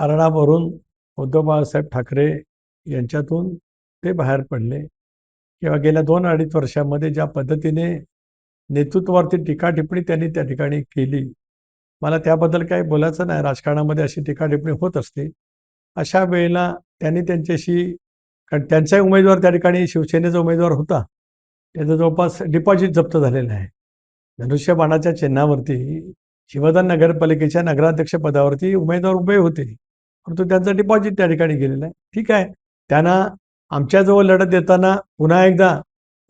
कारणावरून उद्धव बाळासाहेब ठाकरे यांच्यातून ते बाहेर पडले किंवा गेल्या 2-2.5 वर्षामध्ये ज्या पद्धतीने नेतृत्वावरती टीका टिप्पणी त्यांनी त्या ठिकाणी केली, मला त्याबद्दल काही बोलायचं नाही. राजकारणामध्ये अशी टीका टिप्पणी होत असते. अशा वेळेला त्यांनी त्यांच्याशी, कारण त्यांचाही उमेदवार त्या ठिकाणी शिवसेनेचा उमेदवार होता, त्याचं जवळपास डिपॉझिट जप्त झालेलं आहे. धनुष्यबाणाच्या चिन्हावरती शिवधन नगरपालिकेच्या नगराध्यक्षपदावरती उमेदवार उभे होते, परंतु त्यांचं डिपॉझिट त्या ठिकाणी गेलेलं आहे. ठीक आहे, त्यांना आमच्याजवळ लढत देताना पुन्हा एकदा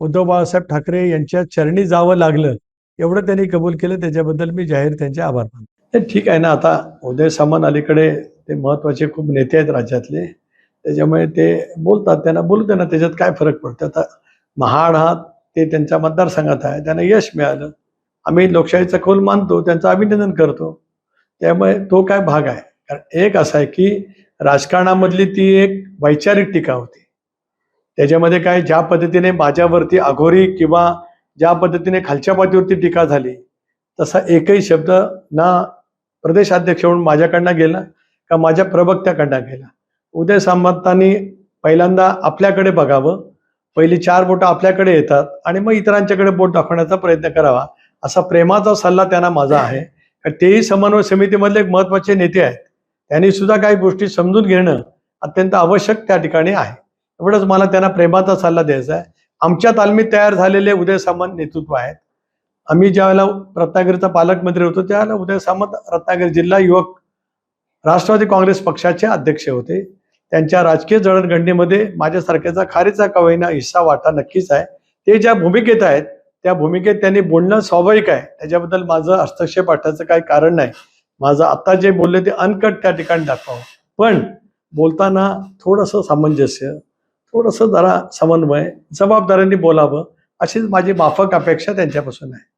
उद्धव बाळासाहेब ठाकरे यांच्या चरणी जावं लागलं, एवढं त्यांनी कबूल केलं. त्याच्याबद्दल मी जाहीर त्यांचे आभार मानतो. ठीक आहे ना, आता उदय सामंत अलीकडे ते महत्त्वाचे खूप नेते आहेत राज्यातले, त्याच्यामुळे ते बोलतात, त्यांना बोलू दे ना, त्याच्यात काय फरक पडतो. आता महाड हा ते त्यांच्या मतदारसंघात आहे, त्यांना यश मिळालं, आम्ही लोकशाहीचा कौल मानतो, त्यांचं अभिनंदन करतो. त्यामुळे तो काय भाग आहे. कारण एक असं आहे की राजकारणामधली ती एक वैचारिक टीका होती, त्याच्यामध्ये काय ज्या पद्धतीने माझ्यावरती अघोरी किंवा ज्या पद्धतीने खालच्या पातळीवरती टीका झाली, तसा एकही शब्द ना प्रदेशाध्यक्ष म्हणून माझ्याकडनं गेला का माझ्या प्रवक्त्याकडनं गेला. उदय सामंतांनी पहिल्यांदा आपल्याकडे बघावं, पहिली 4 बोटं आपल्याकडे येतात आणि मग इतरांच्याकडे बोट दाखवण्याचा प्रयत्न करावा, असा प्रेमाचा सल्ला त्यांना माझा आहे. कारण तेही समन्वय समितीमधले एक महत्त्वाचे नेते आहेत, त्यांनी सुद्धा काही गोष्टी समजून घेणं अत्यंत आवश्यक त्या ठिकाणी आहे. एवढंच मला त्यांना प्रेमाचा सल्ला द्यायचा आहे. आमच्या तालमीत तयार झालेले उदय सामंत नेतृत्व आहेत. आम्ही ज्यावेळेला रत्नागिरीचा पालकमंत्री होतो त्यावेळेला उदय सामंत रत्नागिरी जिल्हा युवक राष्ट्रवादी काँग्रेस पक्षाचे अध्यक्ष होते. त्यांच्या राजकीय जडणघडणीमध्ये माझ्यासारख्याचा खारीचा का होईना हिस्सा वाटा नक्कीच आहे. ते ज्या भूमिकेत आहेत त्या भूमिकेत त्यांनी बोलणं स्वाभाविक आहे, त्याच्याबद्दल माझं हस्तक्षेप वाटायचं काही कारण नाही. माझं आता जे बोलले ते अनकट त्या ठिकाणी दाखवावं, पण बोलताना थोडंसं सामंजस्य, थोडंसं जरा समन्वय, जबाबदारीने बोलावं, अशीच माझी माफक अपेक्षा त्यांच्यापासून आहे.